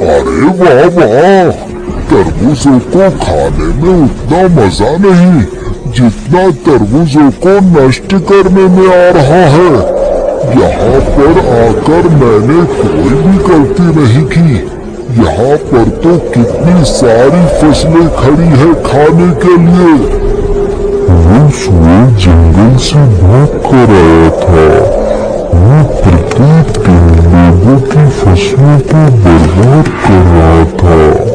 अरे वाह वाह, तरबूजों को खाने में उतना मजा नहीं जितना तरबूजों को नष्ट करने में आ रहा है। यहाँ पर आकर मैंने कोई भी गलती नहीं की। यहाँ पर तो कितनी सारी फसलें खड़ी है खाने के लिए। वो सुअर जंगल से भाग कर आया था। वो प्रत्येक दिन लोगों की फसलों को बर्बाद कर रहा था।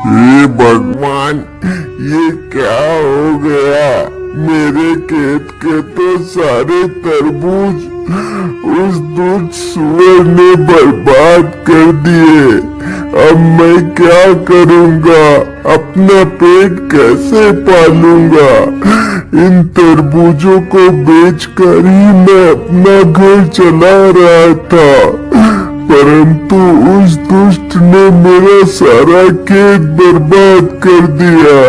हे भगवान, ये क्या हो गया? मेरे खेत के तो सारे तरबूज उस दुष्ट सुअर ने बर्बाद कर दिए। अब मैं क्या करूँगा? अपना पेट कैसे पालूंगा? इन तरबूजों को बेचकर ही मैं अपना घर चला रहा था, परंतु उस दुष्ट ने मेरा सारा खेत बर्बाद कर दिया।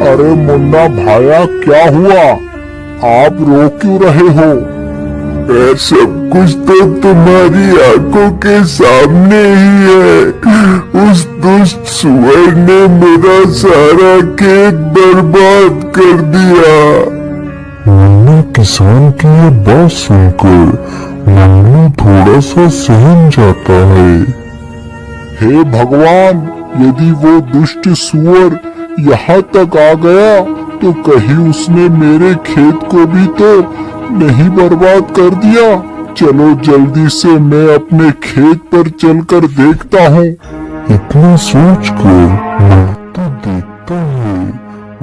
अरे मुन्ना भाया, क्या हुआ? आप रो क्यों रहे हो? सब कुछ तो तुम्हारी आंखों के सामने ही है। उस दुष्ट सुअर ने मेरा सारा खेत बर्बाद कर दिया। मुन्ना किसान की ये बात सुनकर मन्नू थोड़ा सा सहम जाता है। हे भगवान, यदि वो दुष्ट सुअर यहाँ तक आ गया तो कहीं उसने मेरे खेत को भी तो नहीं बर्बाद कर दिया। चलो जल्दी से मैं अपने खेत पर चलकर देखता हूँ। इतना सोचकर मन्नू देखता है,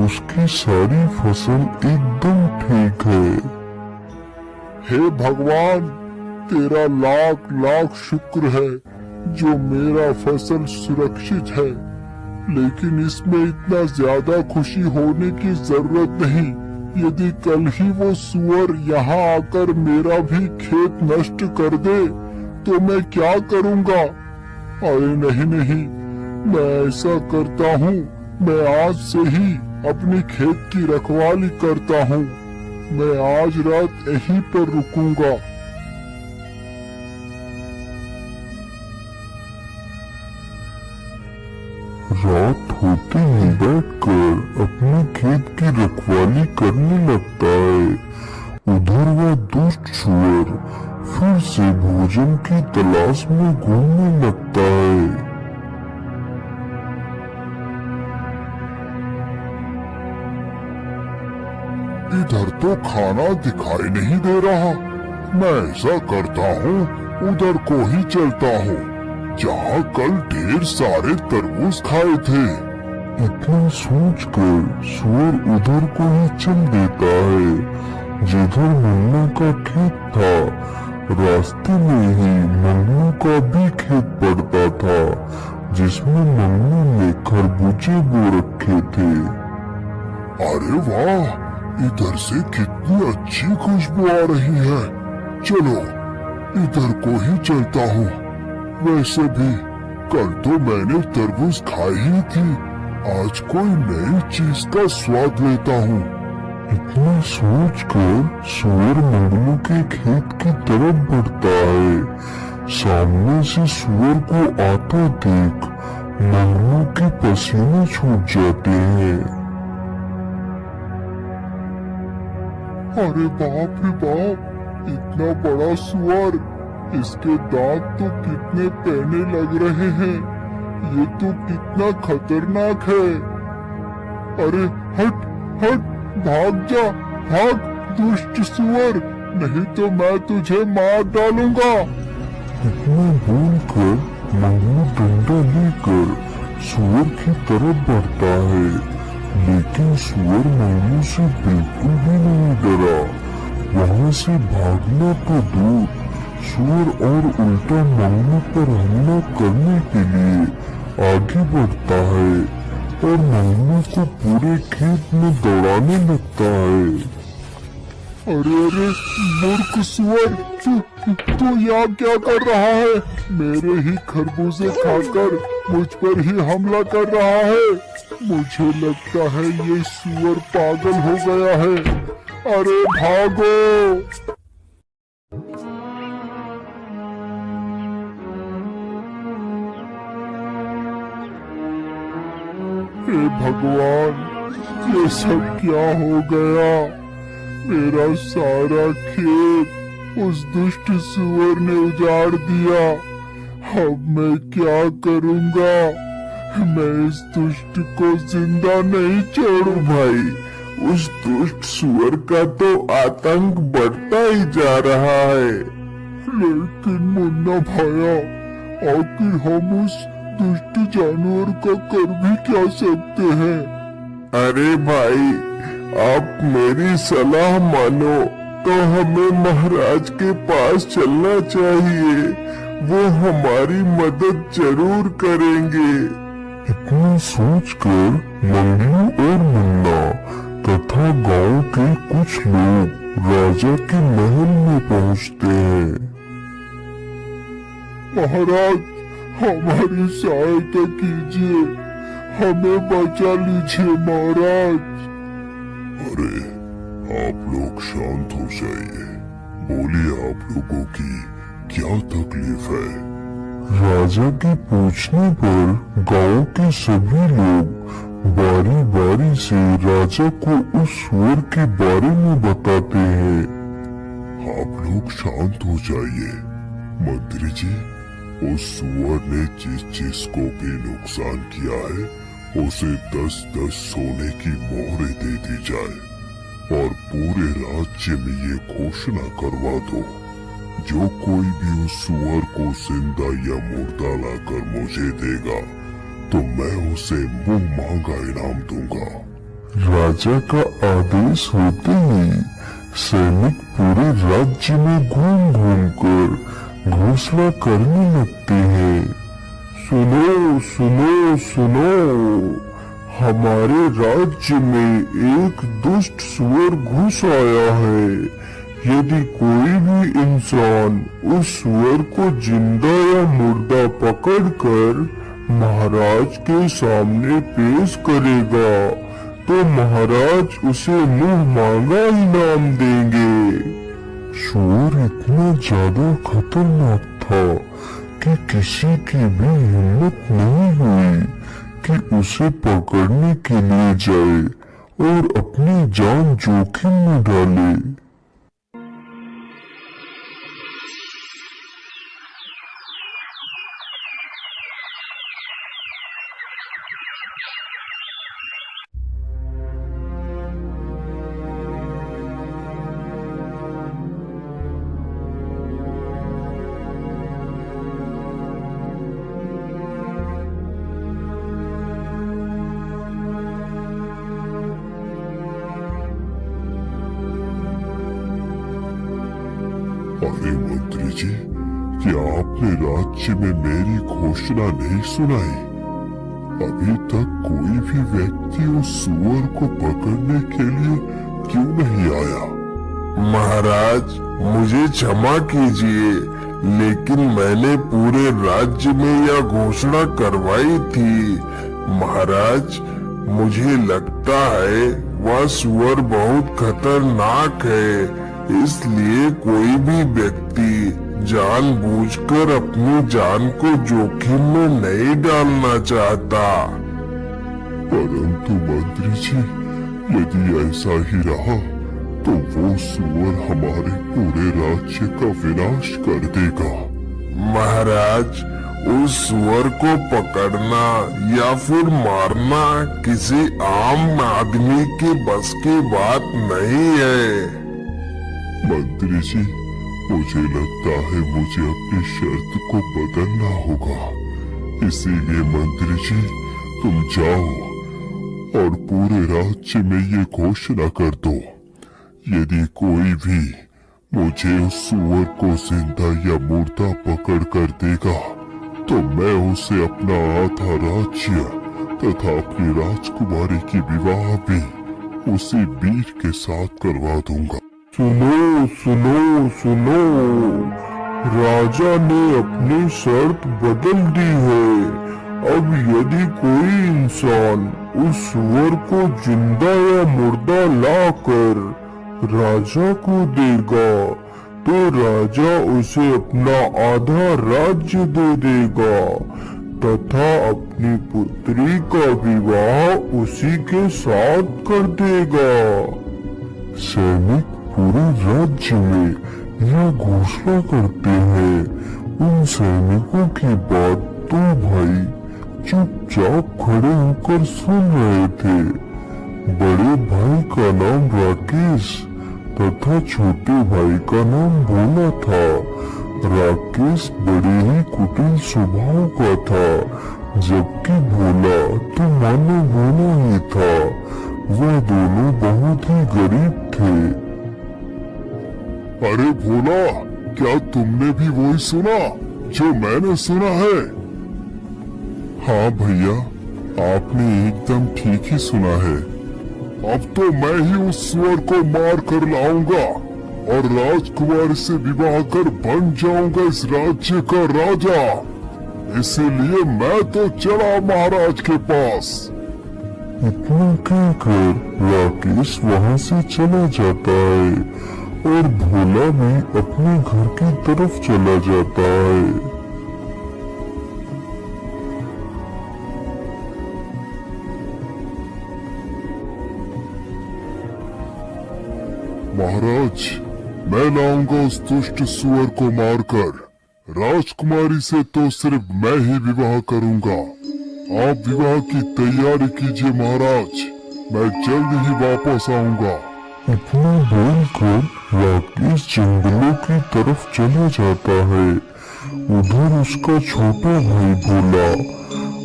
उसकी सारी फसल एकदम ठीक है। हे भगवान, तेरा लाख लाख शुक्र है जो मेरा फसल सुरक्षित है। लेकिन इसमें इतना ज्यादा खुशी होने की जरूरत नहीं। यदि कल ही वो सुअर यहाँ आकर मेरा भी खेत नष्ट कर दे तो मैं क्या करूँगा? अरे नहीं नहीं, मैं ऐसा करता हूँ, मैं आज से ही अपने खेत की रखवाली करता हूँ। मैं आज रात यहीं पर रुकूंगा। रात होते ही बैठकर अपने खेत की रखवाली करने लगता है। उधर वह दुष्ट सुअर फिर से भोजन की तलाश में घूमने लगता है। इधर तो खाना दिखाई नहीं दे रहा। मैं ऐसा करता हूँ, उधर को ही चलता हूँ जहाँ कल ढेर सारे तरबूज खाए थे। इतना सोचकर सुअर उधर को ही चल देता है जिधर मन्नू का खेत था। रास्ते में ही मन्नू का भी खेत पड़ता था जिसमें मन्नू ने खरबूजे बो रखे थे। अरे वाह, इधर से कितनी अच्छी खुशबू आ रही है। चलो इधर को ही चलता हूँ। वैसे भी कल तो मैंने तरबूज खाई ही थी, आज कोई नई चीज का स्वाद लेता हूँ। इतना सोचकर सुअर मंगलू के खेत की तरफ बढ़ता है। सामने से सुअर को आता देख मंगलू के पसीने छूट जाते हैं। अरे बाप रे बाप, इतना बड़ा सुअर, इसके दांत तो कितने पैने लग रहे हैं। ये तो कितना खतरनाक है। अरे हट हट, भाग जा, भाग दुष्ट सुअर, नहीं तो मैं तुझे मार डालूंगा। इतना बोलकर मंगलू डंडा लेकर सुअर की तरफ बढ़ता है, लेकिन सुअर मंगलू से बिल्कुल भी नहीं डरा। वहाँ से भागना तो दूर, सुअर और उल्टा मंगलू पर हमला करने के लिए आगे बढ़ता है और मंगलू को पूरे खेत में दौड़ाने लगता है। अरे अरे मूर्ख सुअर, तू यहाँ क्या कर रहा है? मेरे ही खरबूजे खाकर मुझ पर ही हमला कर रहा है। मुझे लगता है ये सुअर पागल हो गया है। अरे भागो! हे भगवान, ये सब क्या हो गया? मेरा सारा खेत उस दुष्ट सुअर ने उजाड़ दिया। अब मैं क्या करूंगा? मैं इस दुष्ट को जिंदा नहीं छोड़ू। भाई, उस दुष्ट सुअर का तो आतंक बढ़ता ही जा रहा है। लेकिन मुन्ना भाया, आखिर हम उस दुष्ट जानवर का कर भी क्या सकते हैं? अरे भाई, आप मेरी सलाह मानो तो हमें महाराज के पास चलना चाहिए। वो हमारी मदद जरूर करेंगे। इतना सोचकर मंगलू और मुन्ना तथा गांव के कुछ लोग राजा के महल में पहुंचते हैं। महाराज, हमारी सहायता कीजिए, हमें बचा लीजिए महाराज। अरे, आप लोग शांत हो जाइए। बोलिए, आप लोगों की क्या तकलीफ है? राजा के पूछने पर गांव के सभी लोग बारी बारी से राजा को उस सुअर के बारे में बताते हैं। आप लोग शांत हो जाइए। मंत्री जी, उस सुअर ने जिस चीज को भी नुकसान किया है, उसे 10-10 सोने की मोहरें दे दी जाए और पूरे राज्य में ये घोषणा करवा दो, जो कोई भी उस सुअर को जिंदा या मुर्दा लाकर मुझे देगा तो मैं उसे मुंह मांगा इनाम दूंगा। राजा का आदेश होते ही सैनिक पूरे राज्य में घूम घूम कर घोषणा करने लगते हैं। सुनो सुनो सुनो, हमारे राज्य में एक दुष्ट सुअर घुस आया है। यदि कोई भी इंसान उस सुअर को जिंदा या मुर्दा पकड़कर महाराज के सामने पेश करेगा तो महाराज उसे मुंह मांगा इनाम देंगे। सुअर इतना ज्यादा खतरनाक था कि किसी की भी हिम्मत नहीं हुई कि उसे पकड़ने के लिए जाए और अपनी जान जोखिम में डाले। अरे मंत्री जी, क्या आपने राज्य में मेरी घोषणा नहीं सुनाई? अभी तक कोई भी व्यक्ति उस सुअर को पकड़ने के लिए क्यों नहीं आया? महाराज, मुझे क्षमा कीजिए, लेकिन मैंने पूरे राज्य में यह घोषणा करवाई थी। महाराज, मुझे लगता है वह सुअर बहुत खतरनाक है, इसलिए कोई भी व्यक्ति जानबूझकर अपनी जान को जोखिम में नहीं डालना चाहता। परंतु मंत्री जी, यदि ऐसा ही रहा तो वो सुअर हमारे पूरे राज्य का विनाश कर देगा। महाराज, उस सुअर को पकड़ना या फिर मारना किसी आम आदमी के बस की बात नहीं है। मंत्री जी, मुझे लगता है मुझे अपनी शर्त को बदलना होगा। इसीलिए मंत्री जी, तुम जाओ और पूरे राज्य में ये घोषणा कर दो, यदि कोई भी मुझे उस सुअर को जिंदा या मुर्दा पकड़ कर देगा तो मैं उसे अपना आधा राज्य तथा अपनी राजकुमारी की विवाह भी उसी वीर के साथ करवा दूंगा। सुनो सुनो सुनो, राजा ने अपनी शर्त बदल दी है। अब यदि कोई इंसान उस सुअर को जिंदा या मुर्दा लाकर राजा को देगा तो राजा उसे अपना आधा राज्य दे देगा तथा अपनी पुत्री का विवाह उसी के साथ कर देगा। सैनिक पूरे राज्य में यह घोषणा करते हैं। उन सैनिकों की बात तो भाई चुपचाप खड़े होकर सुन रहे थे। बड़े भाई का नाम राकेश तथा छोटे भाई का नाम भोला था। राकेश बड़े ही कुटिल स्वभाव का था, जबकि भोला तो मानो भोला ही था। वह दोनों बहुत ही गरीब थे। अरे भोला, क्या तुमने भी वही सुना जो मैंने सुना है? हाँ भैया, आपने एकदम ठीक ही सुना है। अब तो मैं ही उस सुअर को मार कर लाऊंगा और राजकुमारी से विवाह कर बन जाऊंगा इस राज्य का राजा। इसीलिए मैं तो चला महाराज के पास। इतना कहकर राकेश वहाँ से चला जाता है और भोला भी अपने घर की तरफ चला जाता है। महाराज, मैं लाऊंगा उस दुष्ट सुअर को मारकर। राजकुमारी से तो सिर्फ मैं ही विवाह करूंगा। आप विवाह की तैयारी कीजिए महाराज, मैं जल्द ही वापस आऊंगा। इतना बोलकर राकेश जंगलों की तरफ चला जाता है। उधर उसका छोटा भाई भोला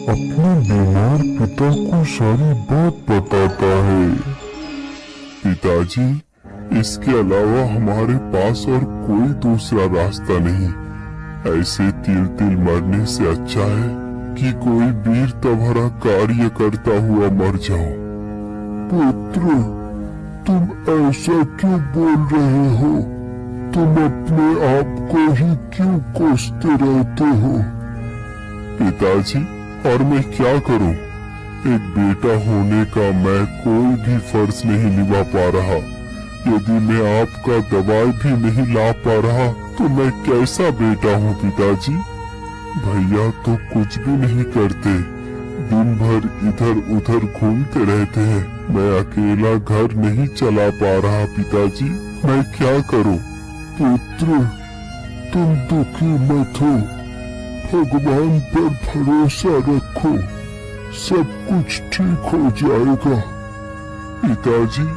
अपने बीमार पिता को सारी बात बताता है। पिताजी, इसके अलावा हमारे पास और कोई दूसरा रास्ता नहीं। ऐसे तिल तिल मरने से अच्छा है कि कोई वीरता भरा कार्य करता हुआ मर जाओ। पुत्र, तुम ऐसा क्यों बोल रहे हो? तुम अपने आप को ही क्यों कोसते रहते हो? पिताजी, और मैं क्या करूं? एक बेटा होने का मैं कोई भी फर्ज नहीं निभा पा रहा। यदि मैं आपका दवाई भी नहीं ला पा रहा तो मैं कैसा बेटा हूँ पिताजी? भैया तो कुछ भी नहीं करते, दिन भर इधर उधर घूमते रहते हैं। मैं अकेला घर नहीं चला पा रहा पिताजी, मैं क्या करूं? पुत्र, तुम दुखी मत हो, भगवान पर भरोसा रखो, सब कुछ ठीक हो जाएगा। पिताजी,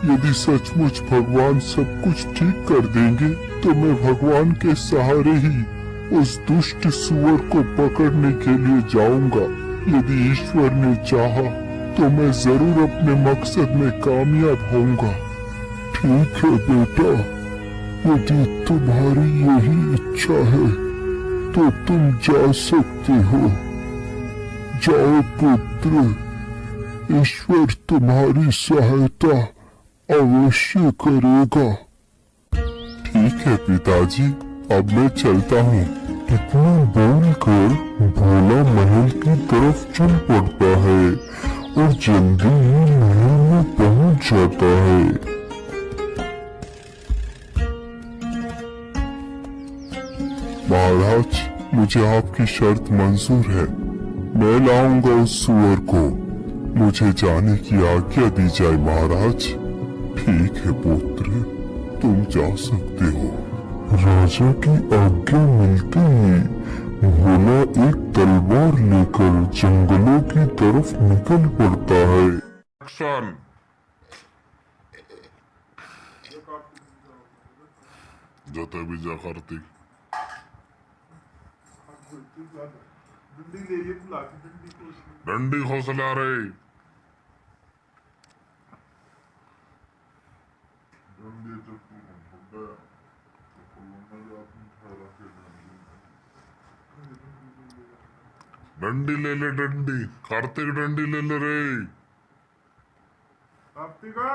यदि सचमुच भगवान सब कुछ ठीक कर देंगे तो मैं भगवान के सहारे ही उस दुष्ट सुअर को पकड़ने के लिए जाऊंगा। यदि ईश्वर ने चाहा तो मैं जरूर अपने मकसद में कामयाब होऊंगा। ठीक है बेटा, यदि तुम्हारी यही इच्छा है तो तुम जा सकते हो। जाओ पुत्र, ईश्वर तुम्हारी सहायता अवश्य करेगा। ठीक है पिताजी, अब मैं चलता हूँ। इतना बोलकर भोला महल की तरफ चल पड़ता है और जल्दी ही महल में पहुंच जाता है। महाराज, मुझे आपकी शर्त मंजूर है। मैं लाऊंगा उस सुअर को। मुझे जाने की आज्ञा दी जाए महाराज। ठीक है पुत्र, तुम जा सकते हो। राजा की आज्ञा मिलते ही भोला एक तलवार लेकर जंगलों की तरफ निकल पड़ता है। जते विजय कार्तिक डंडी हौसला रे डंडी डंडी ले ले डंडी, कार्तिक डंडी ले ले रे। कार्तिका